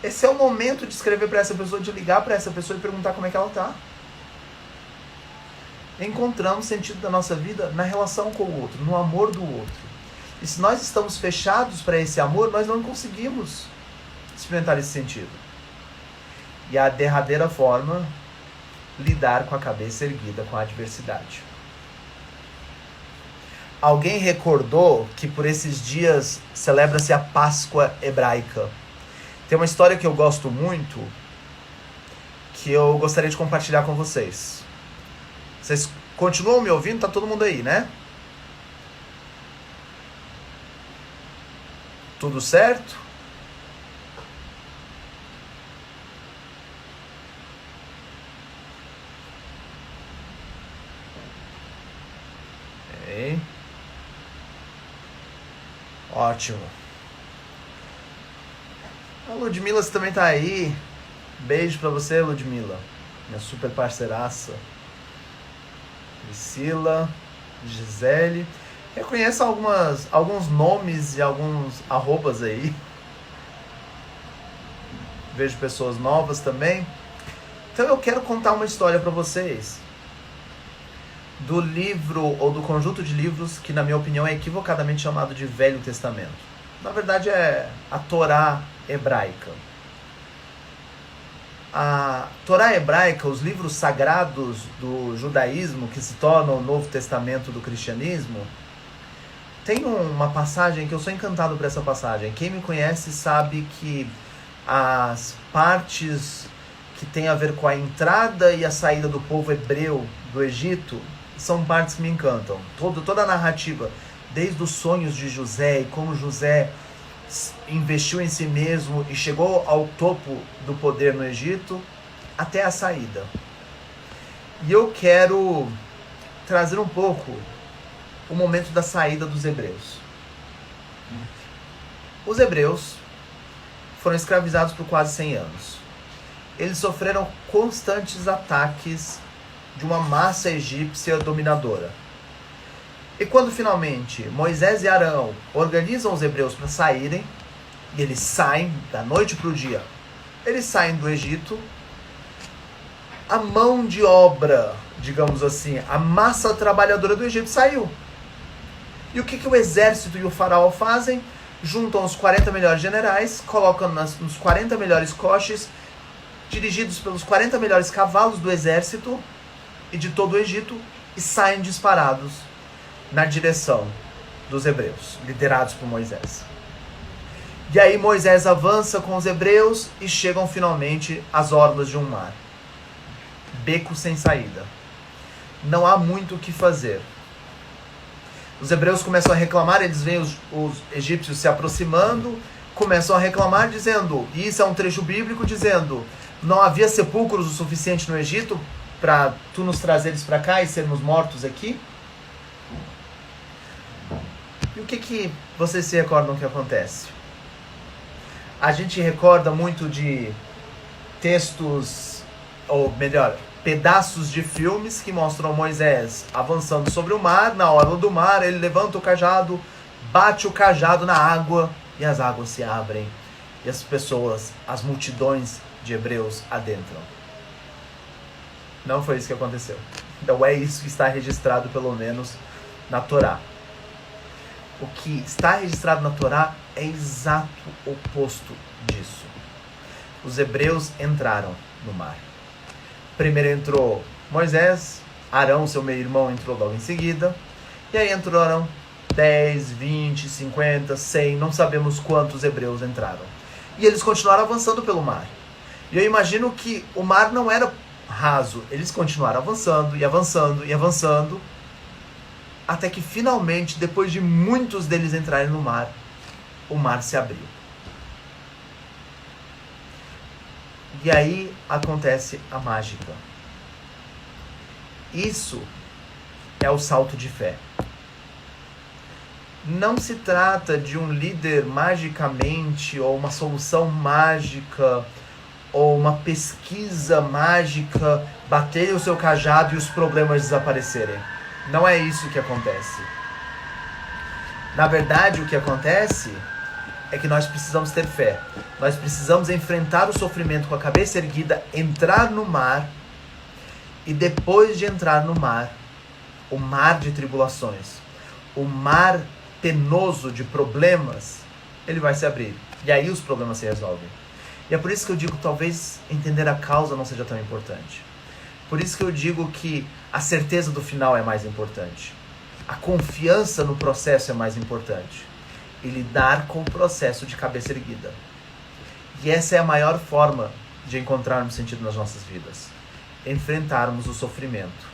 Esse é o momento de escrever para essa pessoa, de ligar para essa pessoa e perguntar como é que ela está. Encontramos sentido da nossa vida na relação com o outro, no amor do outro. E se nós estamos fechados para esse amor, nós não conseguimos experimentar esse sentido. E a derradeira forma, lidar com a cabeça erguida com a adversidade. Alguém recordou que por esses dias celebra-se a Páscoa hebraica. Tem uma história que eu gosto muito, que eu gostaria de compartilhar com vocês. Vocês continuam me ouvindo? Tá todo mundo aí, né? Tudo certo? Okay. Ótimo. A Ludmilla, você também tá aí. Beijo pra você, Ludmilla. Minha super parceiraça. Priscila, Gisele. Reconheço alguns nomes e alguns arrobas aí. Vejo pessoas novas também. Então eu quero contar uma história pra vocês. Do livro, ou do conjunto de livros, que na minha opinião é equivocadamente chamado de Velho Testamento. Na verdade é a Torá hebraica. A Torá hebraica, os livros sagrados do judaísmo, que se tornam o Novo Testamento do cristianismo, tem uma passagem que eu sou encantado por essa passagem. Quem me conhece sabe que as partes que tem a ver com a entrada e a saída do povo hebreu do Egito são partes que me encantam. Toda a narrativa, desde os sonhos de José e como José investiu em si mesmo e chegou ao topo do poder no Egito, até a saída. E eu quero trazer um pouco o momento da saída dos hebreus. Os hebreus foram escravizados por quase 100 anos. Eles sofreram constantes ataques de uma massa egípcia dominadora. E quando finalmente Moisés e Arão organizam os hebreus para saírem, e eles saem da noite para o dia, eles saem do Egito, a mão de obra, digamos assim, a massa trabalhadora do Egito saiu. E o que o exército e o faraó fazem? Juntam os 40 melhores generais, colocam nos 40 melhores coches, dirigidos pelos 40 melhores cavalos do exército e de todo o Egito, e saem disparados na direção dos hebreus, liderados por Moisés. E aí Moisés avança com os hebreus e chegam finalmente às orlas de um mar. Beco sem saída. Não há muito o que fazer. Os hebreus começam a reclamar, eles veem os egípcios se aproximando, começam a reclamar dizendo, e isso é um trecho bíblico dizendo, não havia sepulcros o suficiente no Egito para tu nos trazeres para cá e sermos mortos aqui? E o que vocês se recordam que acontece? A gente recorda muito de textos, ou melhor, pedaços de filmes que mostram Moisés avançando sobre o mar. Na hora do mar, ele levanta o cajado, bate o cajado na água e as águas se abrem. E as pessoas, as multidões de hebreus adentram. Não foi isso que aconteceu. Não é isso que está registrado, pelo menos, na Torá. O que está registrado na Torá é exato oposto disso. Os hebreus entraram no mar. Primeiro entrou Moisés, Arão, seu meio-irmão, entrou logo em seguida. E aí entraram 10, 20, 50, 100, não sabemos quantos hebreus entraram. E eles continuaram avançando pelo mar. E eu imagino que o mar não era raso. Eles continuaram avançando e avançando e avançando, até que finalmente, depois de muitos deles entrarem no mar, o mar se abriu. E aí acontece a mágica. Isso é o salto de fé. Não se trata de um líder magicamente, ou uma solução mágica, ou uma pesquisa mágica, bater o seu cajado e os problemas desaparecerem. Não é isso que acontece. Na verdade, o que acontece é que nós precisamos ter fé. Nós precisamos enfrentar o sofrimento com a cabeça erguida, entrar no mar, e depois de entrar no mar, o mar de tribulações, o mar penoso de problemas, ele vai se abrir. E aí os problemas se resolvem. E é por isso que eu digo, talvez entender a causa não seja tão importante. Por isso que eu digo que a certeza do final é mais importante. A confiança no processo é mais importante. E lidar com o processo de cabeça erguida. E essa é a maior forma de encontrarmos sentido nas nossas vidas. Enfrentarmos o sofrimento.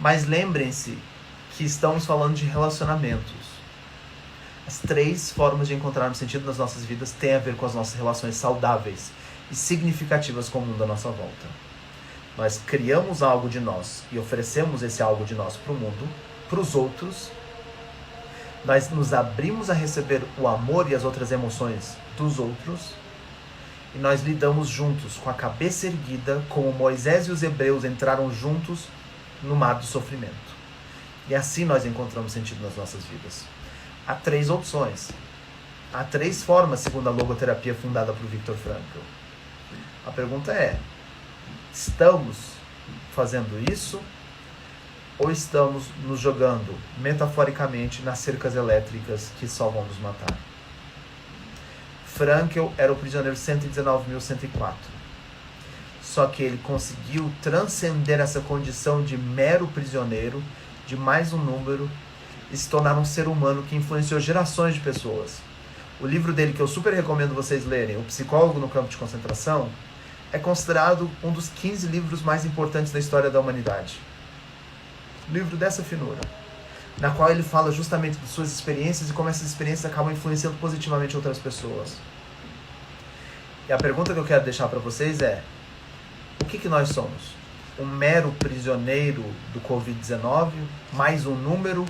Mas lembrem-se que estamos falando de relacionamentos. As 3 formas de encontrarmos sentido nas nossas vidas têm a ver com as nossas relações saudáveis e significativas com o mundo à nossa volta. Nós criamos algo de nós e oferecemos esse algo de nós para o mundo, para os outros. Nós nos abrimos a receber o amor e as outras emoções dos outros. E nós lidamos juntos, com a cabeça erguida, como Moisés e os hebreus entraram juntos no mar do sofrimento. E assim nós encontramos sentido nas nossas vidas. Há 3 opções. Há 3 formas, segundo a logoterapia fundada por Viktor Frankl. A pergunta é: estamos fazendo isso? Ou estamos nos jogando, metaforicamente, nas cercas elétricas que só vão nos matar? Frankl era o prisioneiro 119.104. Só que ele conseguiu transcender essa condição de mero prisioneiro, de mais um número, e se tornar um ser humano que influenciou gerações de pessoas. O livro dele, que eu super recomendo vocês lerem, O Psicólogo no Campo de Concentração, é considerado um dos 15 livros mais importantes da história da humanidade. Um livro dessa finura, na qual ele fala justamente de suas experiências e como essas experiências acabam influenciando positivamente outras pessoas. E a pergunta que eu quero deixar para vocês é: o que nós somos? Um mero prisioneiro do Covid-19? Mais um número?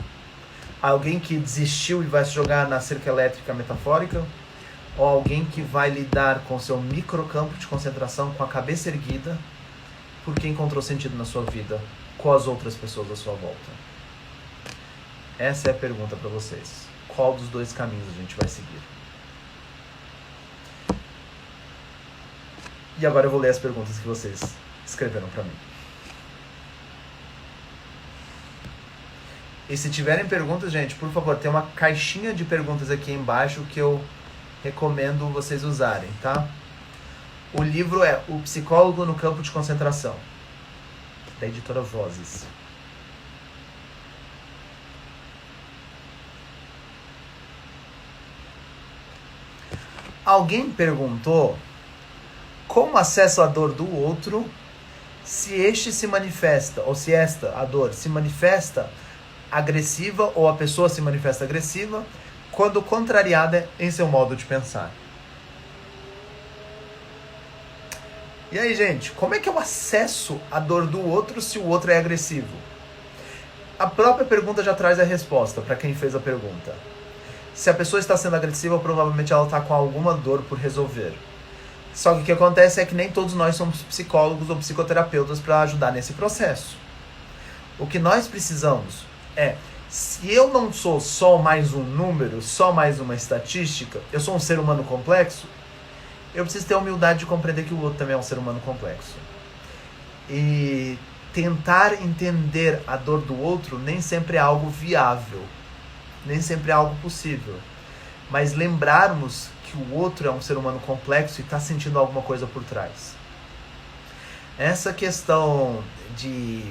Alguém que desistiu e vai se jogar na cerca elétrica metafórica? Ou alguém que vai lidar com seu microcampo de concentração com a cabeça erguida porque encontrou sentido na sua vida com as outras pessoas à sua volta? Essa é a pergunta para vocês. Qual dos 2 caminhos a gente vai seguir? E agora eu vou ler as perguntas que vocês escreveram para mim. E se tiverem perguntas, gente, por favor, tem uma caixinha de perguntas aqui embaixo que eu recomendo vocês usarem, tá? O livro é O Psicólogo no Campo de Concentração, da editora Vozes. Alguém perguntou como acesso à dor do outro se este se manifesta, ou se esta, a dor, se manifesta agressiva, ou a pessoa se manifesta agressiva, quando contrariada em seu modo de pensar. E aí, gente, como é que eu acesso a dor do outro se o outro é agressivo? A própria pergunta já traz a resposta para quem fez a pergunta. Se a pessoa está sendo agressiva, provavelmente ela está com alguma dor por resolver. Só que o que acontece é que nem todos nós somos psicólogos ou psicoterapeutas para ajudar nesse processo. O que nós precisamos é, se eu não sou só mais um número, só mais uma estatística, eu sou um ser humano complexo, eu preciso ter a humildade de compreender que o outro também é um ser humano complexo. E tentar entender a dor do outro nem sempre é algo viável, nem sempre é algo possível. Mas lembrarmos que o outro é um ser humano complexo e está sentindo alguma coisa por trás. Essa questão de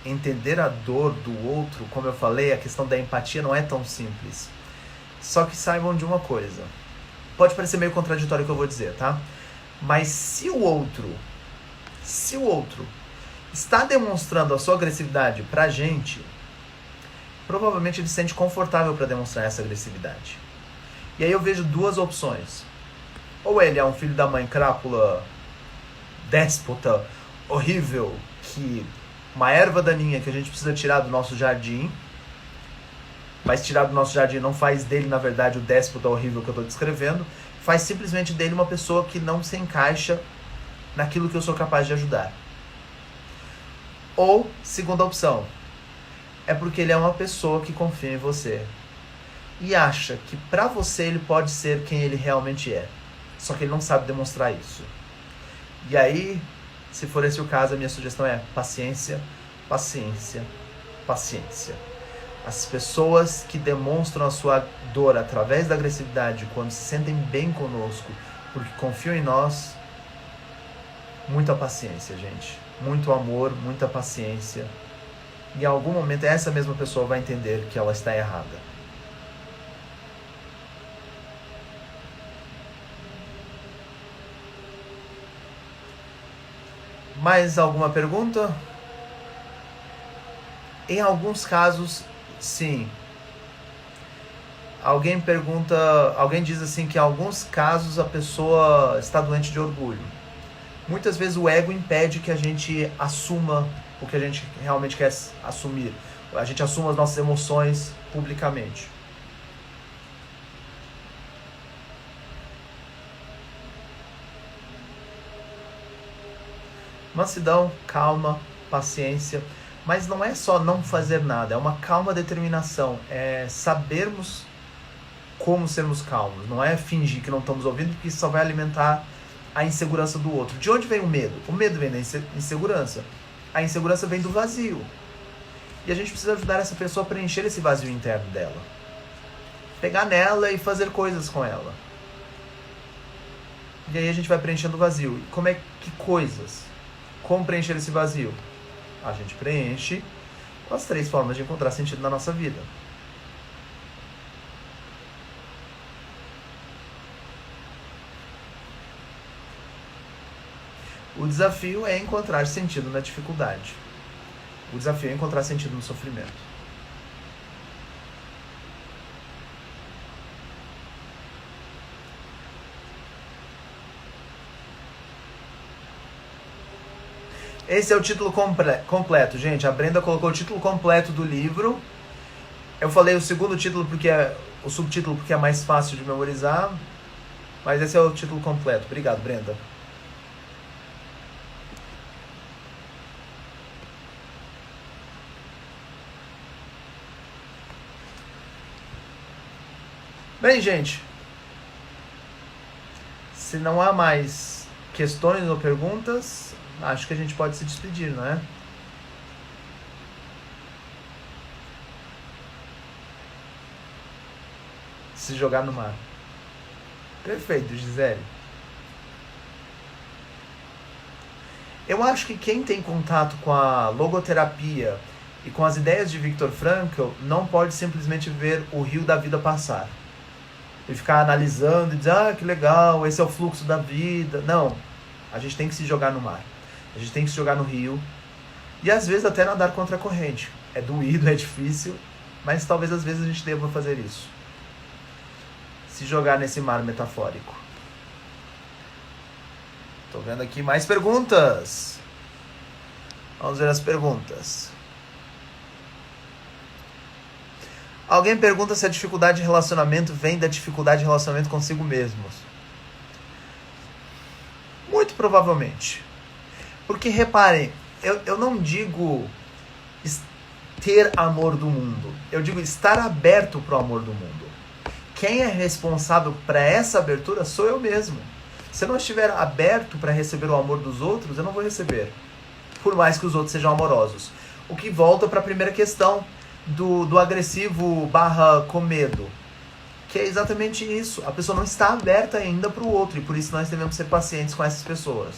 entender a dor do outro, como eu falei, a questão da empatia não é tão simples. Só que saibam de uma coisa. Pode parecer meio contraditório o que eu vou dizer, tá? Mas se o outro está demonstrando a sua agressividade pra gente, provavelmente ele se sente confortável para demonstrar essa agressividade. E aí eu vejo duas opções. Ou ele é um filho da mãe crápula, déspota, horrível, que uma erva daninha que a gente precisa tirar do nosso jardim, mas tirar do nosso jardim não faz dele, na verdade, o déspota horrível que eu estou descrevendo, faz simplesmente dele uma pessoa que não se encaixa naquilo que eu sou capaz de ajudar. Ou, segunda opção, é porque ele é uma pessoa que confia em você e acha que pra você ele pode ser quem ele realmente é, só que ele não sabe demonstrar isso. E aí, se for esse o caso, a minha sugestão é paciência, paciência, paciência. As pessoas que demonstram a sua dor através da agressividade, quando se sentem bem conosco, porque confiam em nós, muita paciência, gente. Muito amor, muita paciência. Em algum momento essa mesma pessoa vai entender que ela está errada. Mais alguma pergunta? Em alguns casos, sim. Alguém diz assim que em alguns casos a pessoa está doente de orgulho. Muitas vezes o ego impede que a gente assuma o que a gente realmente quer assumir. A gente assuma as nossas emoções publicamente. Mansidão, calma, paciência. Mas não é só não fazer nada, é uma calma determinação. É sabermos como sermos calmos. Não é fingir que não estamos ouvindo, porque isso só vai alimentar a insegurança do outro. De onde vem o medo? O medo vem da insegurança. A insegurança vem do vazio. E a gente precisa ajudar essa pessoa a preencher esse vazio interno dela. Pegar nela e fazer coisas com ela. E aí a gente vai preenchendo o vazio. E como é que coisas? Como preencher esse vazio? A gente preenche com as 3 formas de encontrar sentido na nossa vida. O desafio é encontrar sentido na dificuldade. O desafio é encontrar sentido no sofrimento. Esse é o título completo, gente. A Brenda colocou o título completo do livro. Eu falei o segundo título o subtítulo porque é mais fácil de memorizar. Mas esse é o título completo. Obrigado, Brenda. Bem, gente, se não há mais questões ou perguntas, acho que a gente pode se despedir, não é? Se jogar no mar. Perfeito, Gisele. Eu acho que quem tem contato com a logoterapia e com as ideias de Viktor Frankl não pode simplesmente ver o rio da vida passar. E ficar analisando e dizer, que legal, esse é o fluxo da vida. Não, a gente tem que se jogar no mar. A gente tem que se jogar no rio. E às vezes até nadar contra a corrente. É doído, é difícil, mas talvez às vezes a gente deva fazer isso. Se jogar nesse mar metafórico. Tô vendo aqui mais perguntas. Vamos ver as perguntas. Alguém pergunta se a dificuldade de relacionamento vem da dificuldade de relacionamento consigo mesmos. provavelmente. Porque, reparem, eu não digo ter amor do mundo. Eu digo estar aberto para o amor do mundo. Quem é responsável para essa abertura sou eu mesmo. Se eu não estiver aberto para receber o amor dos outros, eu não vou receber. Por mais que os outros sejam amorosos. O que volta para a primeira questão do agressivo / com medo. Que é exatamente isso. A pessoa não está aberta ainda para o outro. E por isso nós devemos ser pacientes com essas pessoas.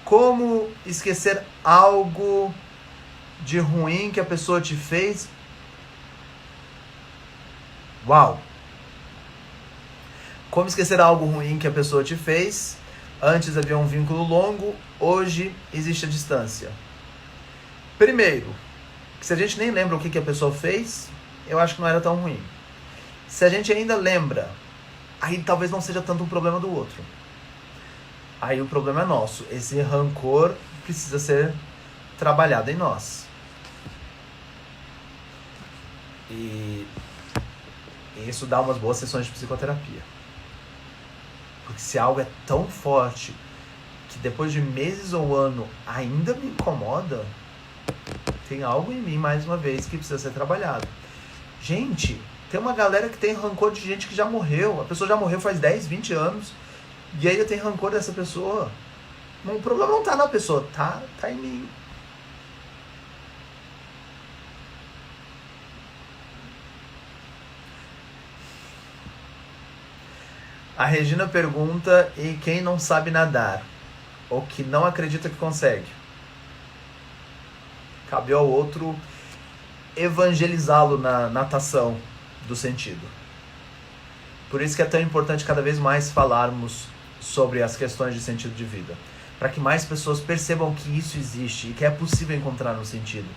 Como esquecer algo de ruim que a pessoa te fez? Uau! Como esquecer algo ruim que a pessoa te fez? Antes havia um vínculo longo, hoje existe a distância. Primeiro, se a gente nem lembra o que a pessoa fez, eu acho que não era tão ruim. Se a gente ainda lembra, aí talvez não seja tanto um problema do outro. Aí o problema é nosso. Esse rancor precisa ser trabalhado em nós. E isso dá umas boas sessões de psicoterapia. Porque se algo é tão forte que depois de meses ou ano ainda me incomoda, tem algo em mim, mais uma vez, que precisa ser trabalhado. Gente, tem uma galera que tem rancor de gente que já morreu. A pessoa já morreu faz 10, 20 anos. E ainda tem rancor dessa pessoa. O problema não tá na pessoa, tá em mim. A Regina pergunta, e quem não sabe nadar? Ou que não acredita que consegue? Cabe ao outro evangelizá-lo na natação do sentido. Por isso que é tão importante cada vez mais falarmos sobre as questões de sentido de vida. Para que mais pessoas percebam que isso existe e que é possível encontrar um sentido.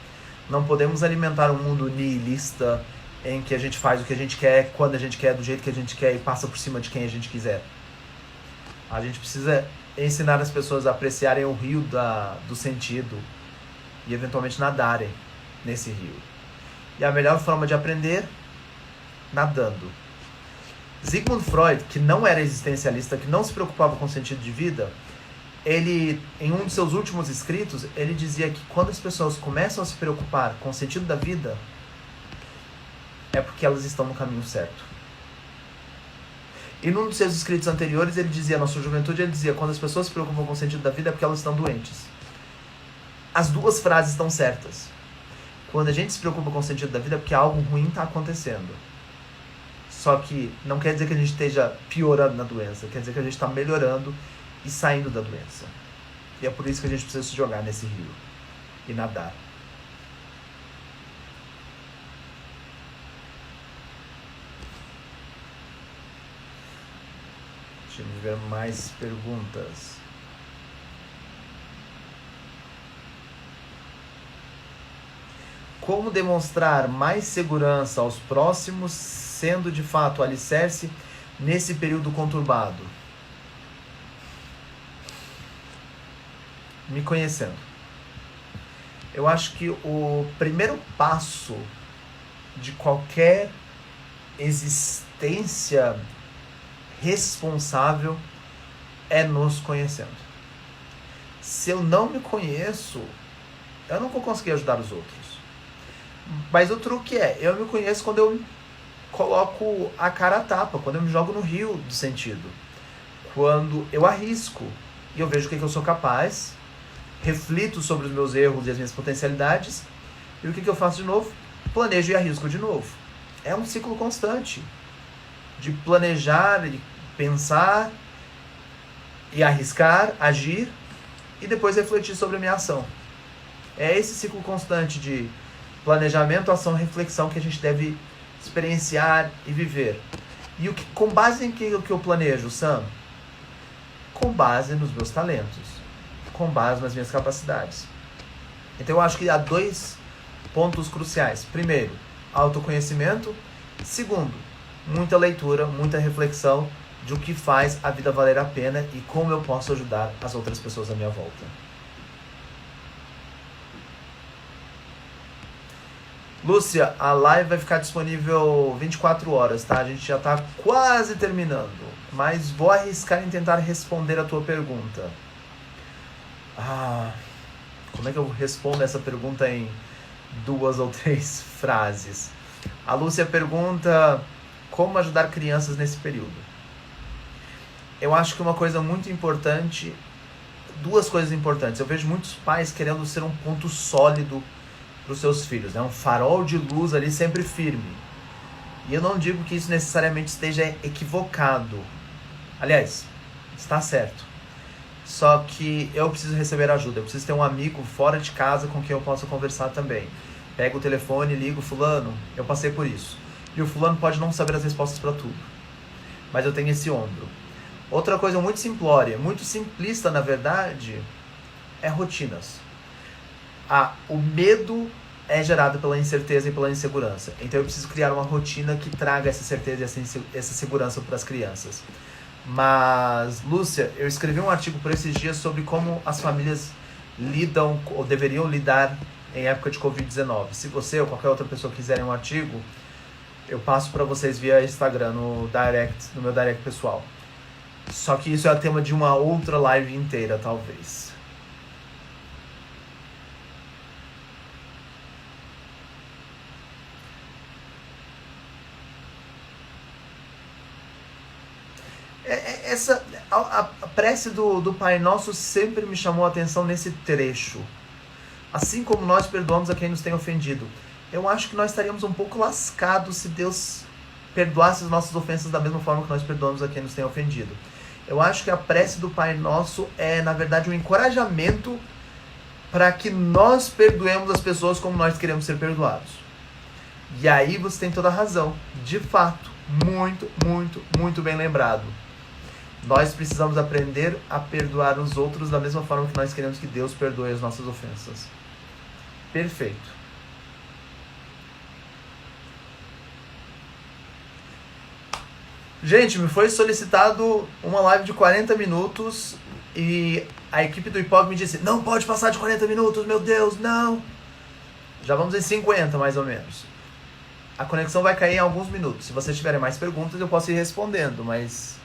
Não podemos alimentar um mundo nihilista em que a gente faz o que a gente quer, quando a gente quer, do jeito que a gente quer e passa por cima de quem a gente quiser. A gente precisa ensinar as pessoas a apreciarem o rio do sentido e eventualmente nadarem nesse rio. E a melhor forma de aprender? Nadando. Sigmund Freud, que não era existencialista, que não se preocupava com o sentido de vida, ele, em um de seus últimos escritos, ele dizia que quando as pessoas começam a se preocupar com o sentido da vida, é porque elas estão no caminho certo. E num dos seus escritos anteriores, ele dizia, na sua juventude, ele dizia, quando as pessoas se preocupam com o sentido da vida, é porque elas estão doentes. As duas frases estão certas. Quando a gente se preocupa com o sentido da vida, é porque algo ruim está acontecendo. Só que não quer dizer que a gente esteja piorando na doença, quer dizer que a gente está melhorando e saindo da doença. E é por isso que a gente precisa se jogar nesse rio e nadar. Deixa eu ver mais perguntas. Como demonstrar mais segurança aos próximos, sendo de fato alicerce nesse período conturbado? Me conhecendo. Eu acho que o primeiro passo de qualquer existência responsável é nos conhecendo. Se eu não me conheço, eu não vou conseguir ajudar os outros. Mas o truque é, eu me conheço quando eu coloco a cara a tapa, quando eu me jogo no rio do sentido. Quando eu arrisco e eu vejo o que eu sou capaz, reflito sobre os meus erros e as minhas potencialidades, e o que eu faço de novo? Planejo e arrisco de novo. É um ciclo constante de planejar, de pensar e arriscar, agir e depois refletir sobre a minha ação. É esse ciclo constante de planejamento, ação, reflexão que a gente deve experienciar e viver. E com base em que eu planejo, Sam? Com base nos meus talentos, com base nas minhas capacidades. Então eu acho que há 2 pontos cruciais. Primeiro, autoconhecimento. Segundo, muita leitura, muita reflexão de o que faz a vida valer a pena e como eu posso ajudar as outras pessoas à minha volta. Lúcia, a live vai ficar disponível 24 horas, tá? A gente já tá quase terminando, mas vou arriscar em tentar responder a tua pergunta. Como é que eu respondo essa pergunta em 2 ou 3 frases? A Lúcia pergunta como ajudar crianças nesse período. Eu acho que uma coisa muito importante, 2 coisas importantes. Eu vejo muitos pais querendo ser um ponto sólido para os seus filhos, né? Um farol de luz ali sempre firme. E eu não digo que isso necessariamente esteja equivocado. Aliás, está certo. Só que eu preciso receber ajuda. Eu preciso ter um amigo fora de casa com quem eu possa conversar também. Pego o telefone, ligo, fulano, eu passei por isso. E o fulano pode não saber as respostas para tudo. Mas eu tenho esse ombro. Outra coisa muito simplória, muito simplista na verdade, é rotinas. O medo é gerado pela incerteza e pela insegurança. Então eu preciso criar uma rotina que traga essa certeza e essa segurança para as crianças. Mas, Lúcia, eu escrevi um artigo por esses dias sobre como as famílias lidam ou deveriam lidar em época de Covid-19. Se você ou qualquer outra pessoa quiserem um artigo, eu passo para vocês via Instagram, no meu direct pessoal. Só que isso é o tema de uma outra live inteira, talvez. A prece do Pai Nosso sempre me chamou a atenção nesse trecho. Assim como nós perdoamos a quem nos tem ofendido. Eu acho que nós estaríamos um pouco lascados se Deus perdoasse as nossas ofensas da mesma forma que nós perdoamos a quem nos tem ofendido. Eu acho que a prece do Pai Nosso é, na verdade, um encorajamento para que nós perdoemos as pessoas como nós queremos ser perdoados. E aí você tem toda a razão. De fato, muito, muito, muito bem lembrado. Nós precisamos aprender a perdoar os outros da mesma forma que nós queremos que Deus perdoe as nossas ofensas. Perfeito. Gente, me foi solicitado uma live de 40 minutos e a equipe do IPOG me disse: não pode passar de 40 minutos, meu Deus, não. Já vamos em 50 mais ou menos. A conexão vai cair em alguns minutos. Se vocês tiverem mais perguntas, eu posso ir respondendo, mas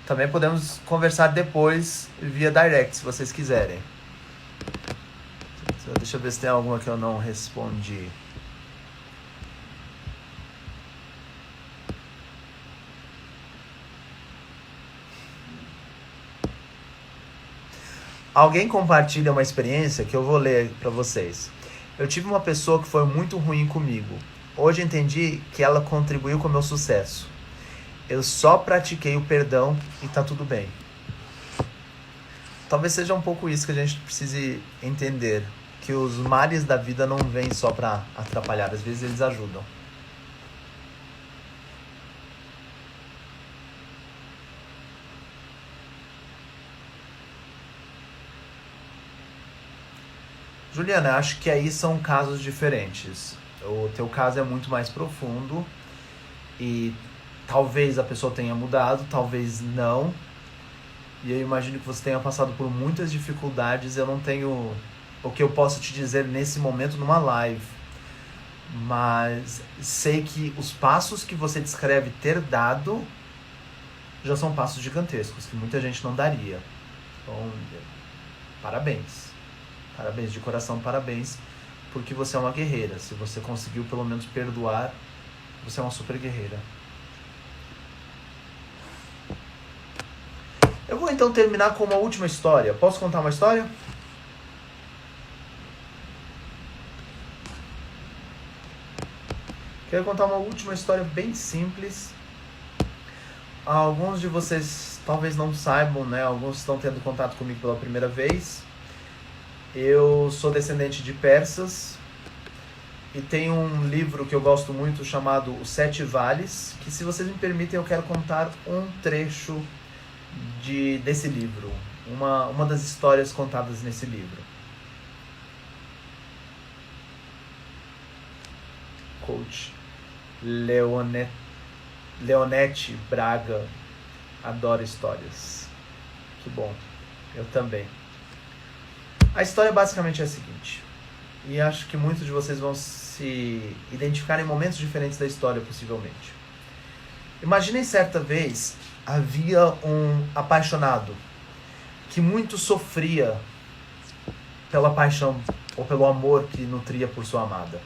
também podemos conversar depois via direct, se vocês quiserem. Deixa eu ver se tem alguma que eu não respondi. Alguém compartilha uma experiência que eu vou ler para vocês. Eu tive uma pessoa que foi muito ruim comigo. Hoje entendi que ela contribuiu com o meu sucesso. Eu só pratiquei o perdão e tá tudo bem. Talvez seja um pouco isso que a gente precise entender. Que os males da vida não vêm só para atrapalhar. Às vezes eles ajudam. Juliana, acho que aí são casos diferentes. O teu caso é muito mais profundo e talvez a pessoa tenha mudado, talvez não. E eu imagino que você tenha passado por muitas dificuldades. Eu não tenho o que eu posso te dizer nesse momento numa live. Mas sei que os passos que você descreve ter dado já são passos gigantescos, que muita gente não daria. Então, parabéns. Parabéns, de coração, parabéns, porque você é uma guerreira. Se você conseguiu pelo menos perdoar, você é uma super guerreira. Eu vou então terminar com uma última história. Posso contar uma história? Quero contar uma última história bem simples. Alguns de vocês talvez não saibam, né? Alguns estão tendo contato comigo pela primeira vez. Eu sou descendente de persas e tem um livro que eu gosto muito chamado Os Sete Vales, que, se vocês me permitem, eu quero contar um trecho desse livro, uma das histórias contadas nesse livro. Coach Leonete Braga adora histórias. Que bom, eu também. A história basicamente é a seguinte, e acho que muitos de vocês vão se identificar em momentos diferentes da história, possivelmente. Imaginem, certa vez, havia um apaixonado que muito sofria pela paixão ou pelo amor que nutria por sua amada.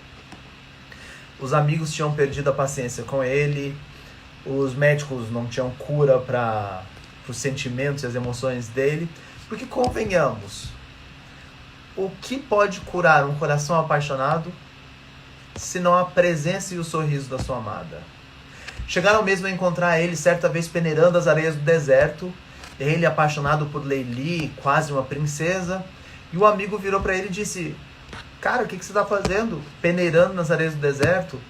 Os amigos tinham perdido a paciência com ele, os médicos não tinham cura para os sentimentos e as emoções dele, porque convenhamos, o que pode curar um coração apaixonado se não a presença e o sorriso da sua amada? Chegaram mesmo a encontrar ele certa vez peneirando as areias do deserto, ele apaixonado por Leili, quase uma princesa, e o amigo virou para ele e disse: cara, o que você está fazendo? Peneirando nas areias do deserto,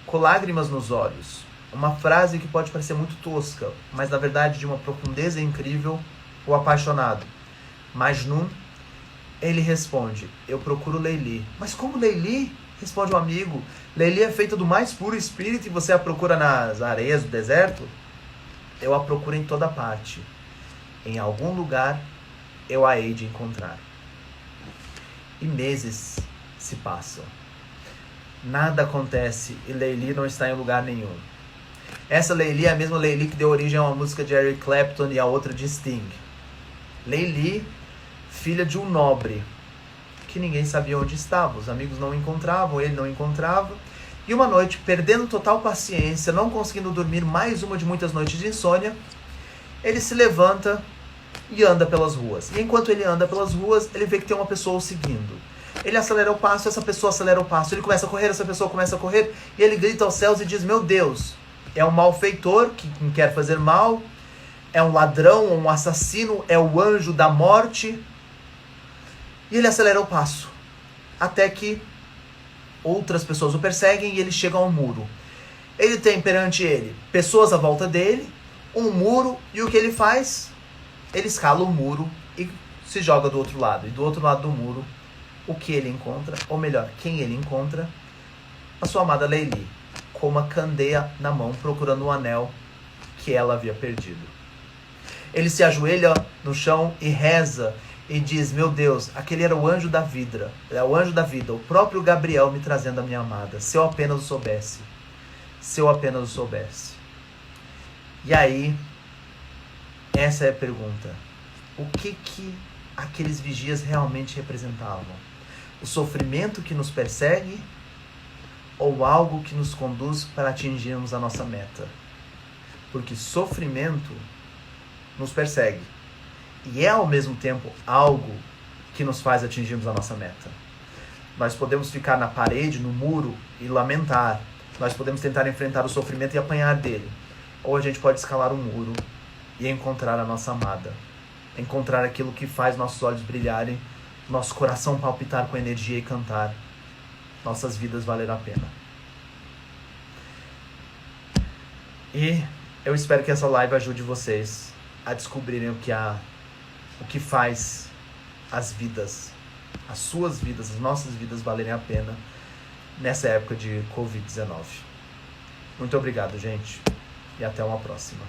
com lágrimas nos olhos. Uma frase que pode parecer muito tosca, mas na verdade de uma profundeza incrível. O apaixonado Majnun, ele responde: eu procuro Leili. Mas como Leili? Responde o amigo. Leili é feita do mais puro espírito e você a procura nas areias do deserto? Eu a procuro em toda parte. Em algum lugar eu a hei de encontrar. E meses se passam. Nada acontece e Leili não está em lugar nenhum. Essa Leili é a mesma Leili que deu origem a uma música de Eric Clapton e a outra de Sting. Leili, filha de um nobre, que ninguém sabia onde estava. Os amigos não encontravam, ele não encontrava. E uma noite, perdendo total paciência, não conseguindo dormir, mais uma de muitas noites de insônia, ele se levanta e anda pelas ruas. E enquanto ele anda pelas ruas, ele vê que tem uma pessoa o seguindo. Ele acelera o passo, essa pessoa acelera o passo. Ele começa a correr, essa pessoa começa a correr. E ele grita aos céus e diz: meu Deus, é um malfeitor que quer fazer mal, é um ladrão, um assassino, é o anjo da morte. E ele acelera o passo, até que outras pessoas o perseguem e ele chega a um muro. Ele tem perante ele pessoas à volta dele, um muro, e o que ele faz? Ele escala o muro e se joga do outro lado. E do outro lado do muro, o que ele encontra, ou melhor, quem ele encontra? A sua amada Leili, com uma candeia na mão, procurando um anel que ela havia perdido. Ele se ajoelha no chão e reza e diz: meu Deus, aquele era o anjo da vida, o próprio Gabriel me trazendo a minha amada. Se eu apenas o soubesse. Se eu apenas o soubesse. E aí, essa é a pergunta. O que aqueles vigias realmente representavam? O sofrimento que nos persegue ou algo que nos conduz para atingirmos a nossa meta? Porque sofrimento nos persegue e é ao mesmo tempo algo que nos faz atingirmos a nossa meta. Nós podemos ficar na parede, no muro e lamentar. Nós podemos tentar enfrentar o sofrimento e apanhar dele. Ou a gente pode escalar o muro e encontrar a nossa amada. Encontrar aquilo que faz nossos olhos brilharem, nosso coração palpitar com energia e cantar. Nossas vidas valer a pena. E eu espero que essa live ajude vocês a descobrirem o que faz as vidas, as suas vidas, as nossas vidas valerem a pena nessa época de Covid-19. Muito obrigado, gente, e até uma próxima.